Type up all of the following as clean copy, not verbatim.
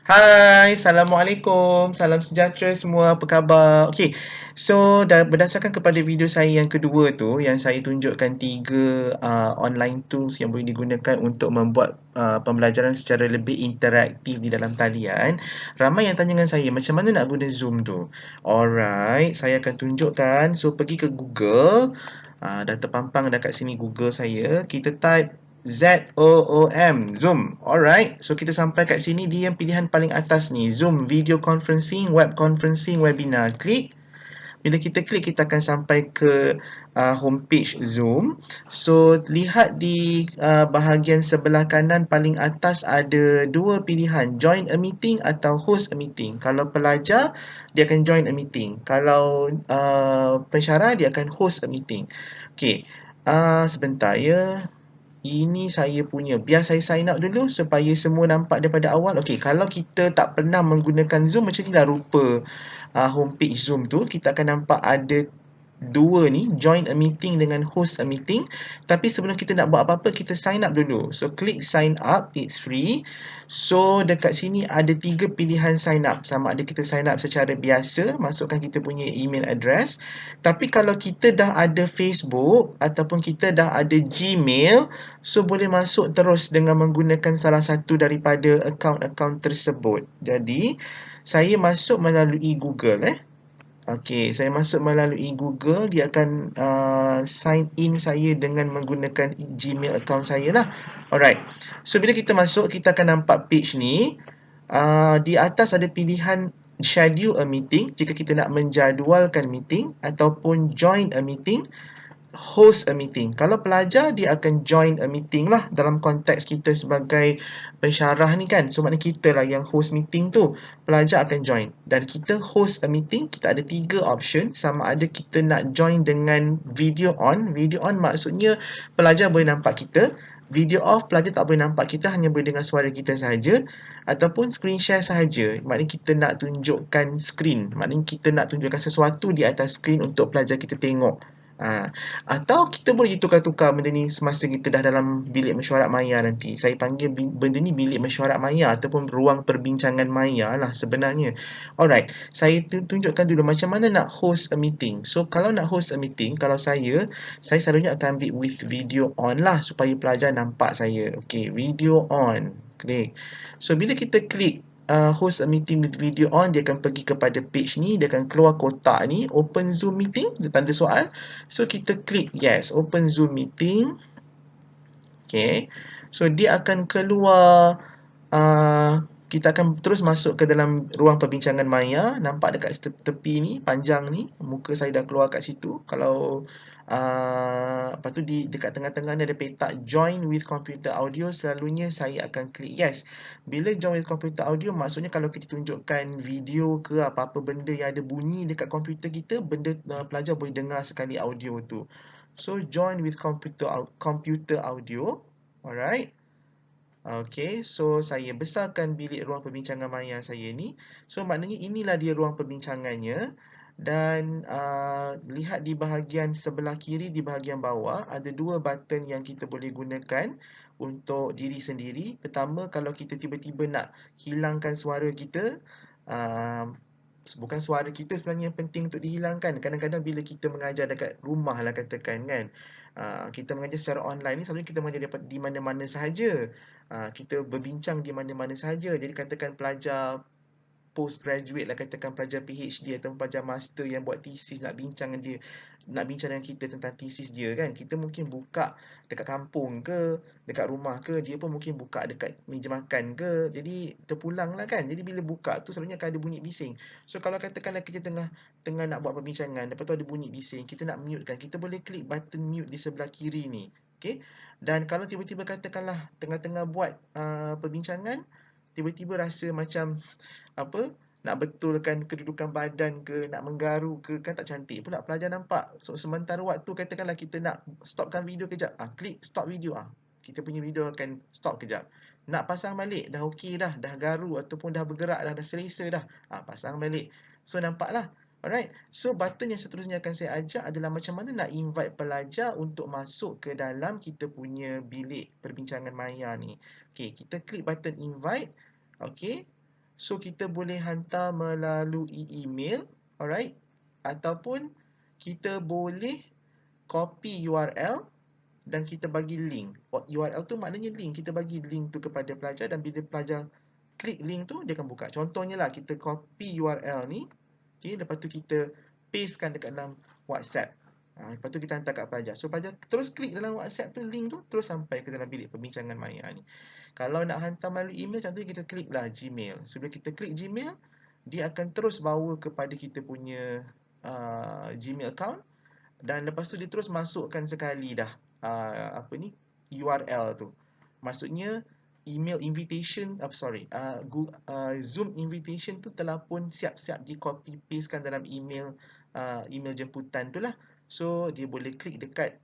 Hai, Assalamualaikum. Salam sejahtera semua. Apa khabar? Okey. So, berdasarkan kepada video saya yang kedua tu, yang saya tunjukkan tiga online tools yang boleh digunakan untuk membuat pembelajaran secara lebih interaktif di dalam talian, ramai yang tanya dengan saya, macam mana nak guna Zoom tu? Alright, saya akan tunjukkan. So, pergi ke Google. Dah terpampang dekat sini Google saya. Kita type Zoom, Zoom. Alright, so kita sampai kat sini, dia yang pilihan paling atas ni, Zoom, video conferencing, web conferencing, webinar. Klik. Bila kita klik, kita akan sampai ke homepage Zoom. So, lihat di bahagian sebelah kanan paling atas ada dua pilihan, join a meeting atau host a meeting. Kalau pelajar, dia akan join a meeting. Kalau pensyarah, dia akan host a meeting. Okay, sebentar ya. Ini saya punya. Biar saya sign up dulu supaya semua nampak daripada awal. Okey, kalau kita tak pernah menggunakan Zoom, macam inilah rupa homepage Zoom tu. Kita akan nampak ada dua ni, join a meeting dengan host a meeting. Tapi sebelum kita nak buat apa-apa, kita sign up dulu. So, klik sign up, it's free. So, dekat sini ada tiga pilihan sign up. Sama ada kita sign up secara biasa, masukkan kita punya email address. Tapi kalau kita dah ada Facebook ataupun kita dah ada Gmail, so boleh masuk terus dengan menggunakan salah satu daripada akaun-akaun tersebut. Jadi, saya masuk melalui Google Okey, saya masuk melalui Google, dia akan sign in saya dengan menggunakan Gmail account saya lah. Alright. So bila kita masuk, kita akan nampak page ni. Di atas ada pilihan schedule a meeting jika kita nak menjadualkan meeting, ataupun join a meeting, host a meeting. Kalau pelajar, dia akan join a meeting lah dalam konteks kita sebagai pensyarah ni kan. So maknanya kita lah yang host meeting tu. Pelajar akan join. Dan kita host a meeting, kita ada tiga option. Sama ada kita nak join dengan video on. Video on maksudnya pelajar boleh nampak kita. Video off, pelajar tak boleh nampak kita, hanya boleh dengar suara kita sahaja. Ataupun screen share sahaja. Maknanya kita nak tunjukkan screen. Maknanya kita nak tunjukkan sesuatu di atas screen untuk pelajar kita tengok. Atau kita boleh tukar-tukar benda ni semasa kita dah dalam bilik mesyuarat maya nanti. Saya panggil benda ni bilik mesyuarat maya ataupun ruang perbincangan maya lah sebenarnya. Alright, saya tunjukkan dulu macam mana nak host a meeting. So, kalau nak host a meeting, kalau saya selalunya akan ambil with video on lah supaya pelajar nampak saya. Okay, video on. Klik. So, bila kita klik host a meeting with video on, dia akan pergi kepada page ni, dia akan keluar kotak ni, open Zoom meeting, dia tanda soal. So, kita klik yes, open Zoom meeting. Okay. So, dia akan keluar, kita akan terus masuk ke dalam ruang perbincangan maya. Nampak dekat tepi ni, panjang ni, muka saya dah keluar kat situ. Kalau lepas tu dekat tengah-tengah ni ada petak join with computer audio, selalunya saya akan klik yes. Bila join with computer audio, maksudnya kalau kita tunjukkan video ke apa-apa benda yang ada bunyi dekat komputer kita, pelajar boleh dengar sekali audio tu. So, join with computer audio. Alright. Okay, so saya besarkan bilik ruang perbincangan maya saya ni. So, maknanya inilah dia ruang perbincangannya. Dan lihat di bahagian sebelah kiri, di bahagian bawah, ada dua button yang kita boleh gunakan untuk diri sendiri. Pertama, kalau kita tiba-tiba nak hilangkan suara kita, uh, bukan suara kita sebenarnya yang penting untuk dihilangkan. Kadang-kadang bila kita mengajar dekat rumah lah katakan kan, kita mengajar secara online ni, selalunya kita mengajar di mana-mana sahaja. Kita berbincang di mana-mana sahaja. Jadi katakan pelajar postgraduate lah, katakan pelajar PhD atau pelajar master yang buat thesis, nak bincang dengan kita tentang thesis dia kan, kita mungkin buka dekat kampung ke, dekat rumah ke, dia pun mungkin buka dekat meja makan ke, jadi terpulang lah kan. Jadi bila buka tu selalunya akan ada bunyi bising. So, kalau katakanlah kita tengah nak buat perbincangan, lepas tu ada bunyi bising, kita nak mute kan, kita boleh klik button mute di sebelah kiri ni. Okay. Dan kalau tiba-tiba katakanlah tengah-tengah buat perbincangan, tiba-tiba rasa macam apa, nak betulkan kedudukan badan ke, nak menggaru ke, kan tak cantik pula pelajar nampak. So, sementara waktu katakanlah kita nak stopkan video kejap, klik stop video, kita punya video akan stop kejap. Nak pasang balik, dah okey dah garu ataupun dah bergerak dah selesa dah, pasang balik. So, nampaklah. Alright, so button yang seterusnya akan saya ajar adalah macam mana nak invite pelajar untuk masuk ke dalam kita punya bilik perbincangan maya ni. Okay, kita klik button invite. Okay, So kita boleh hantar melalui email, alright? Ataupun kita boleh copy URL dan kita bagi link. URL tu maknanya link. Kita bagi link tu kepada pelajar dan bila pelajar klik link tu dia akan buka. Contohnya lah kita copy URL ni, okay, lepas tu kita pastekan dekat dalam WhatsApp. Lepas tu kita hantar kat pelajar. So pelajar terus klik dalam WhatsApp tu, link tu terus sampai ke dalam bilik perbincangan maya ni. Kalau nak hantar melalui email, contohnya kita klik lah Gmail. So bila kita klik Gmail, dia akan terus bawa kepada kita punya Gmail account dan lepas tu dia terus masukkan sekali dah URL tu. Maksudnya email invitation, Zoom invitation tu telah pun siap-siap di copy pastekan dalam email email jemputan tu lah. So dia boleh klik dekat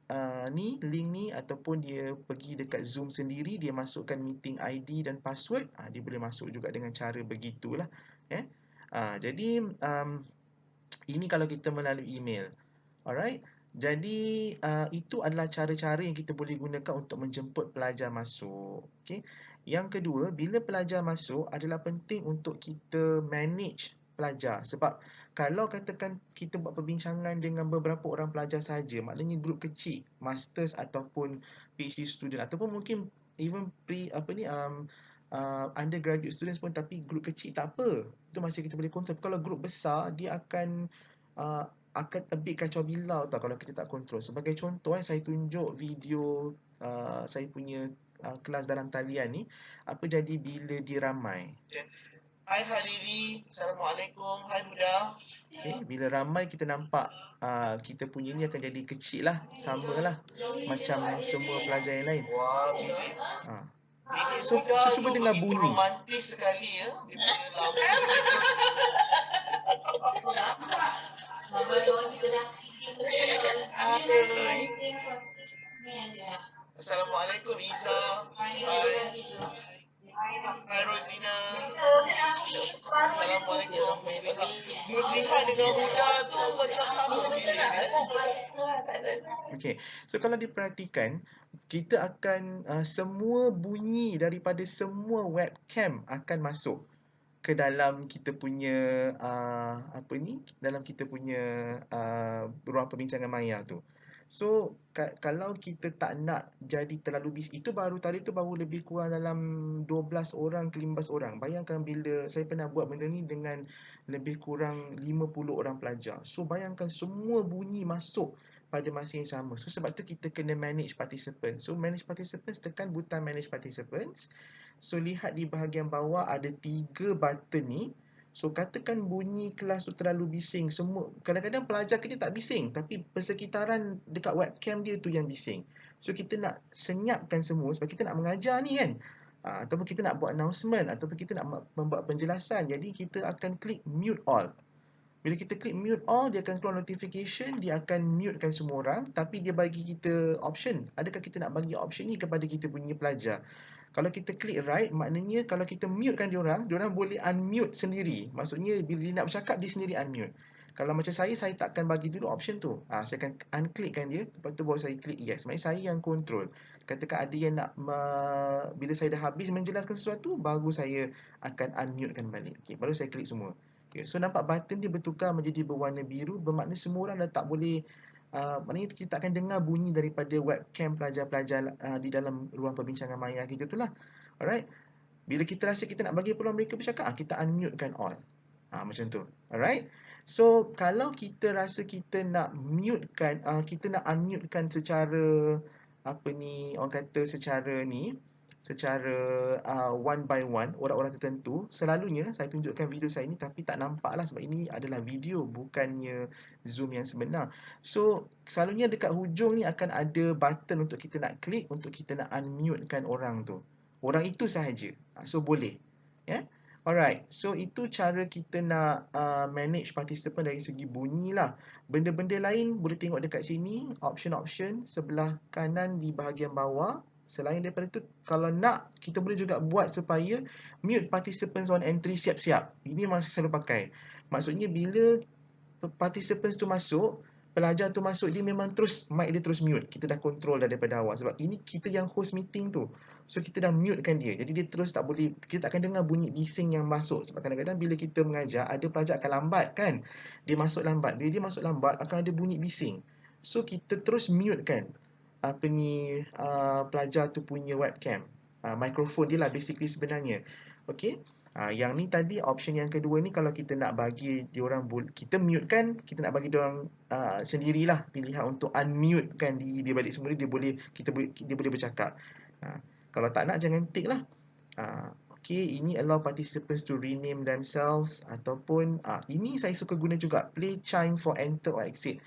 ni link ni ataupun dia pergi dekat Zoom sendiri, dia masukkan meeting ID dan password, dia boleh masuk juga dengan cara begitulah. Jadi ini kalau kita melalui email. Alright. Jadi itu adalah cara-cara yang kita boleh gunakan untuk menjemput pelajar masuk. Okay. Yang kedua, bila pelajar masuk adalah penting untuk kita manage pelajar. Sebab kalau katakan kita buat perbincangan dengan beberapa orang pelajar saja, maknanya grup kecil, masters ataupun PhD student ataupun mungkin even undergraduate students pun, tapi grup kecil tak apa. Itu masih kita boleh kontrol. Kalau grup besar, dia akan a bit kacau bilau tau kalau kita tak kontrol. Sebagai contoh, saya tunjuk video saya punya kelas dalam talian ni, apa jadi bila dia ramai. Hai Halili, Assalamualaikum, hai Huda. Okay, bila ramai kita nampak kita punya ni akan jadi kecil lah, sama lah macam semua pelajar yang lain. Wah, So cuba dengar bunyi. Romantis sekali ya. Assalamualaikum Isa. Hai Rosina. Assalamualaikum Muslihat. Muslihat dengan Huda tu macam sama feeling. Okay, so kalau diperhatikan, kita akan semua bunyi daripada semua webcam akan masuk ke dalam kita punya dalam kita punya ruang perbincangan maya tu. So kalau kita tak nak jadi terlalu busy, itu baru tadi tu baru lebih kurang dalam 12 orang ke 15 orang. Bayangkan bila saya pernah buat benda ni dengan lebih kurang 50 orang pelajar. So bayangkan semua bunyi masuk pada masa yang sama. So sebab tu kita kena manage participants. So manage participants, tekan butang manage participants. So lihat di bahagian bawah ada 3 button ni. So katakan bunyi kelas tu terlalu bising, semua kadang-kadang pelajar kita tak bising, tapi persekitaran dekat webcam dia tu yang bising. So kita nak senyapkan semua sebab kita nak mengajar ni kan. Ataupun kita nak buat announcement ataupun kita nak membuat penjelasan. Jadi kita akan klik mute all. Bila kita klik mute all, dia akan keluar notification, dia akan mutekan semua orang, tapi dia bagi kita option. Adakah kita nak bagi option ni kepada kita punya pelajar? Kalau kita klik right, maknanya kalau kita mutekan diorang boleh unmute sendiri. Maksudnya bila dia nak bercakap, dia sendiri unmute. Kalau macam saya takkan bagi dulu option tu. Saya akan unclickkan dia, lepas tu baru saya klik yes. Maksudnya saya yang control. Katakan ada yang nak bila saya dah habis menjelaskan sesuatu, baru saya akan unmutekan balik. Okay, baru saya klik semua. Okay, so nampak button dia bertukar menjadi berwarna biru, bermakna semua orang dah tak boleh maknanya kita akan dengar bunyi daripada webcam pelajar-pelajar di dalam ruang perbincangan maya kita tu lah. Alright. Bila kita rasa kita nak bagi peluang mereka bercakap, kita unmutekan all. Macam tu. Alright. So kalau kita rasa kita nak mutekan, kita nak unmutekan secara orang kata secara one by one, orang-orang tertentu, selalunya saya tunjukkan video saya ni tapi tak nampak lah sebab ini adalah video, bukannya Zoom yang sebenar. So selalunya dekat hujung ni akan ada button untuk kita nak klik, untuk kita nak unmutekan orang tu, orang itu sahaja. So boleh, ya. Alright, so itu cara kita nak manage participant dari segi bunyi lah. Benda-benda lain boleh tengok dekat sini, option-option sebelah kanan di bahagian bawah. Selain daripada itu, kalau nak, kita boleh juga buat supaya mute participants on entry siap-siap. Ini masih selalu pakai. Maksudnya bila participants tu masuk, pelajar tu masuk, dia memang terus mic dia terus mute. Kita dah control dah daripada awal sebab ini kita yang host meeting tu. So kita dah mutekan dia. Jadi dia terus tak boleh, kita tak akan dengar bunyi bising yang masuk. Sebab kadang-kadang bila kita mengajar, ada pelajar akan lambat kan. Dia masuk lambat. Bila dia masuk lambat akan ada bunyi bising. So kita terus mutekan pelajar tu punya webcam. Mikrofon dia lah basically sebenarnya. Okay. Yang ni tadi option yang kedua ni, kalau kita nak bagi diorang, kita mute kan, kita nak bagi diorang sendirilah pilihan untuk unmute kan dia balik semula, dia boleh bercakap. Kalau tak nak, jangan tick lah. Okay, ini allow participants to rename themselves, ataupun ini saya suka guna juga, play chime for enter or exit.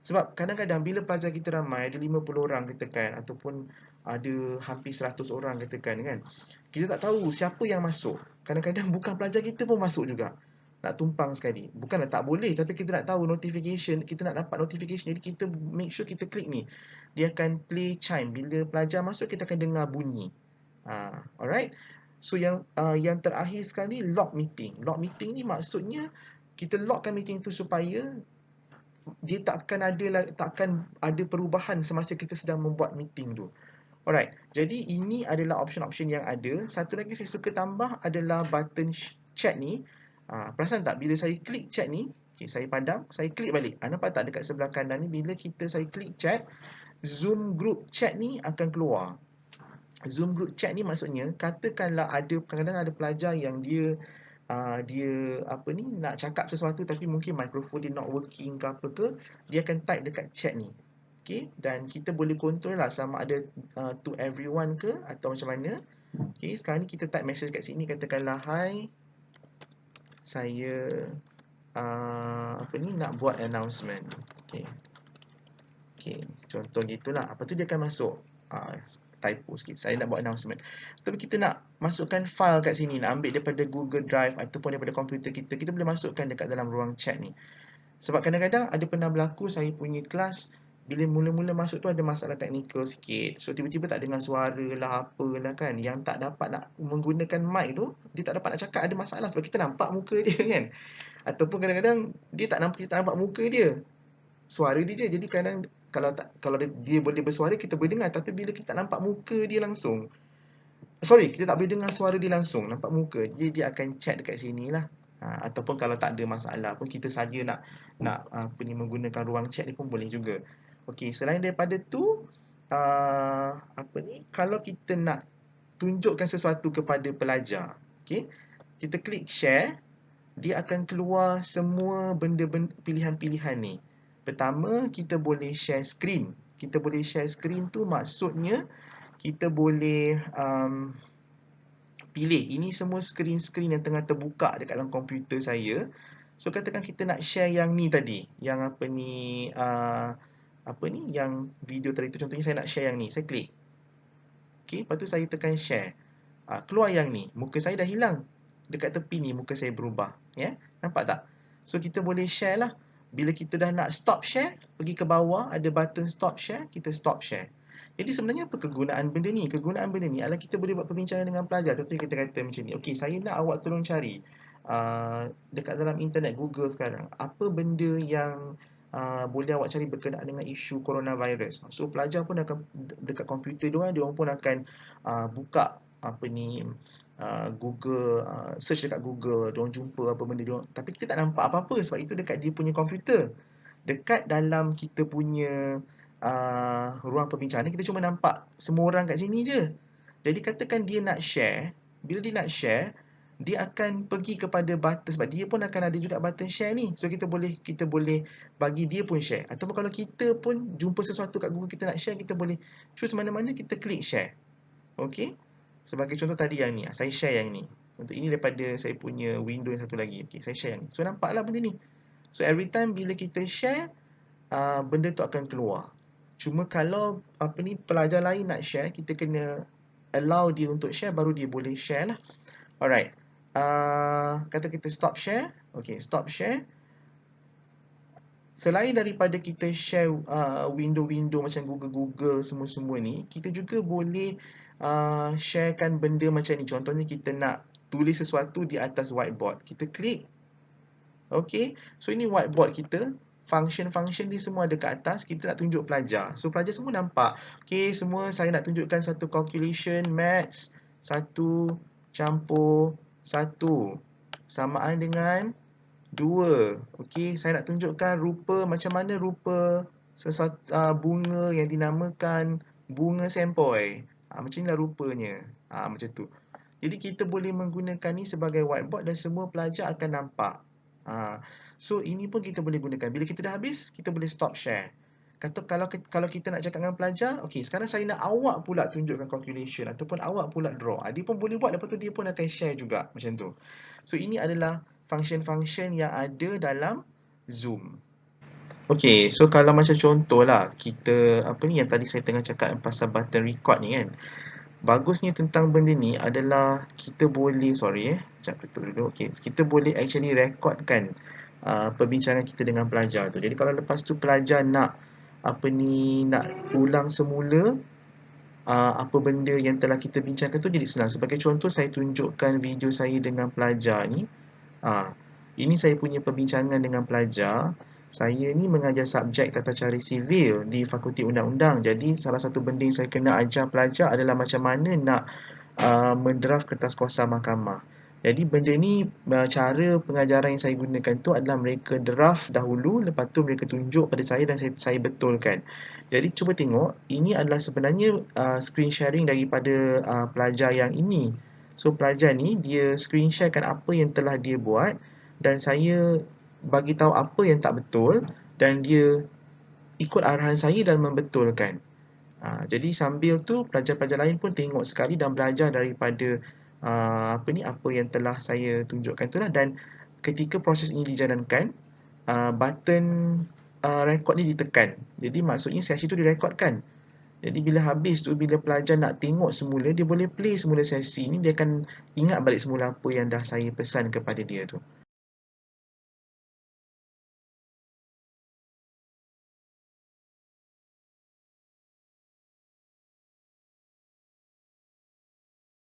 Sebab kadang-kadang bila pelajar kita ramai, ada 50 orang katakan, ataupun ada hampir 100 orang katakan kan, kita tak tahu siapa yang masuk. Kadang-kadang bukan pelajar kita pun masuk juga. Nak tumpang sekali. Bukanlah tak boleh, tapi kita nak tahu notification, kita nak dapat notification. Jadi kita make sure kita klik ni. Dia akan play chime. Bila pelajar masuk, kita akan dengar bunyi. Alright. So yang terakhir sekali, lock meeting. Lock meeting ni maksudnya kita lockkan meeting tu supaya dia takkan ada perubahan semasa kita sedang membuat meeting tu. Alright, jadi ini adalah option-option yang ada. Satu lagi saya suka tambah adalah button chat ni. Perasan tak bila saya klik chat ni, okay, saya padam, saya klik balik. Nampak tak dekat sebelah kanan ni, bila saya klik chat, Zoom group chat ni akan keluar. Zoom group chat ni maksudnya, katakanlah kadang-kadang ada pelajar yang dia nak cakap sesuatu tapi mungkin mikrofon dia not working ke apa ke, dia akan type dekat chat ni. Okay, dan kita boleh control lah sama ada to everyone ke atau macam mana. Okay, sekarang ni kita type message kat sini, katakanlah hi, saya nak buat announcement. Okay, contoh gitulah. Apa tu dia akan masuk. Typo sikit, saya nak buat announcement. Tapi kita nak masukkan file kat sini, nak ambil daripada Google Drive ataupun daripada komputer kita boleh masukkan dekat dalam ruang chat ni. Sebab kadang-kadang ada pernah berlaku saya punya kelas, bila mula-mula masuk tu ada masalah teknikal sikit. So tiba-tiba tak dengar suara lah, apalah kan. Yang tak dapat nak menggunakan mic tu, dia tak dapat nak cakap, ada masalah sebab kita nampak muka dia kan. Ataupun kadang-kadang kita tak nampak muka dia, suara dia je. Jadi kadang kalau dia boleh bersuara, kita boleh dengar. Tapi bila kita tak nampak muka dia langsung, kita tak boleh dengar suara dia langsung, nampak muka, dia akan chat dekat sini lah. Ataupun kalau tak ada masalah pun, kita saja nak menggunakan ruang chat ni pun boleh juga. Okey, selain daripada tu, kalau kita nak tunjukkan sesuatu kepada pelajar, okey, kita klik share, dia akan keluar semua benda-benda pilihan-pilihan ni. Pertama, kita boleh share screen. Kita boleh share screen tu maksudnya kita boleh pilih. Ini semua screen-screen yang tengah terbuka dekat dalam komputer saya. So katakan kita nak share yang ni tadi, yang yang video tadi tu, contohnya saya nak share yang ni, saya klik. Okay, lepas tu saya tekan share. Keluar yang ni, muka saya dah hilang. Dekat tepi ni muka saya berubah, ya. Nampak tak? So kita boleh share lah. Bila kita dah nak stop share, pergi ke bawah ada button stop share, kita stop share. Jadi sebenarnya apa kegunaan benda ni? Kegunaan benda ni adalah kita boleh buat perbincangan dengan pelajar. Contohnya kita kata macam ni, okey, saya nak awak tolong cari dekat dalam internet Google sekarang, apa benda yang boleh awak cari berkenaan dengan isu coronavirus. So pelajar pun akan dekat komputer dia orang pun akan buka Google, search dekat Google, diorang jumpa apa benda diorang, tapi kita tak nampak apa-apa sebab itu dekat dia punya komputer. Dekat dalam kita punya ruang perbincangan, kita cuma nampak semua orang kat sini je. Jadi katakan dia nak share, bila dia nak share, dia akan pergi kepada button, sebab dia pun akan ada juga button share ni. So kita boleh bagi dia pun share. Ataupun kalau kita pun jumpa sesuatu kat Google, kita nak share, kita boleh choose mana-mana, kita klik share. Okey. Sebagai contoh tadi yang ni, saya share yang ni. Untuk ini daripada saya punya window yang satu lagi. Okey, saya share yang ni. So nampaklah benda ni. So every time bila kita share, benda tu akan keluar. Cuma kalau pelajar lain nak share, kita kena allow dia untuk share, baru dia boleh share lah. Alright. Kata kita stop share. Okey, stop share. Selain daripada kita share window-window macam Google semua-semua ni, kita juga boleh sharekan benda macam ni. Contohnya kita nak tulis sesuatu di atas whiteboard. Kita klik. Okey. So ini whiteboard kita. function-function ni semua ada kat atas, kita nak tunjuk pelajar. So pelajar semua nampak. Okay, semua saya nak tunjukkan satu calculation maths 1 campur 1 samaan dengan 2. Okay, saya nak tunjukkan rupa macam mana rupa bunga yang dinamakan bunga sempoi. Macam inilah rupanya. Macam tu. Jadi kita boleh menggunakan ni sebagai whiteboard dan semua pelajar akan nampak. So ini pun kita boleh gunakan. Bila kita dah habis, kita boleh stop share. Kata kalau kita nak cakap dengan pelajar, okey, sekarang saya nak awak pula tunjukkan calculation ataupun awak pula draw. Dia pun boleh buat, lepas tu dia pun akan share juga macam tu. So ini adalah function-function yang ada dalam Zoom. Okey, so kalau macam contohlah kita yang tadi saya tengah cakap pasal button record ni kan. Bagusnya tentang benda ni adalah kita boleh, sekejap betul dulu. Okey, kita boleh actually recordkan perbincangan kita dengan pelajar tu. Jadi kalau lepas tu pelajar nak nak ulang semula apa benda yang telah kita bincangkan tu, jadi senang. Sebagai contoh, saya tunjukkan video saya dengan pelajar ni. Ini saya punya perbincangan dengan pelajar. Saya ni mengajar subjek tata cara sivil di Fakulti Undang-Undang. Jadi salah satu benda yang saya kena ajar pelajar adalah macam mana nak mendraft kertas kuasa mahkamah. Jadi benda ni, cara pengajaran yang saya gunakan tu adalah mereka draft dahulu, lepas tu mereka tunjuk pada saya dan saya betulkan. Jadi cuba tengok, ini adalah sebenarnya screen sharing daripada pelajar yang ini. So pelajar ni dia screen sharekan apa yang telah dia buat dan saya bagi tahu apa yang tak betul dan dia ikut arahan saya dan membetulkan. Jadi sambil tu pelajar-pelajar lain pun tengok sekali dan belajar daripada apa yang telah saya tunjukkan tu lah. Dan ketika proses ini dijalankan, button record ni ditekan. Jadi maksudnya sesi tu direkodkan. Jadi bila habis tu, bila pelajar nak tengok semula, dia boleh play semula sesi ni, dia akan ingat balik semula apa yang dah saya pesan kepada dia tu.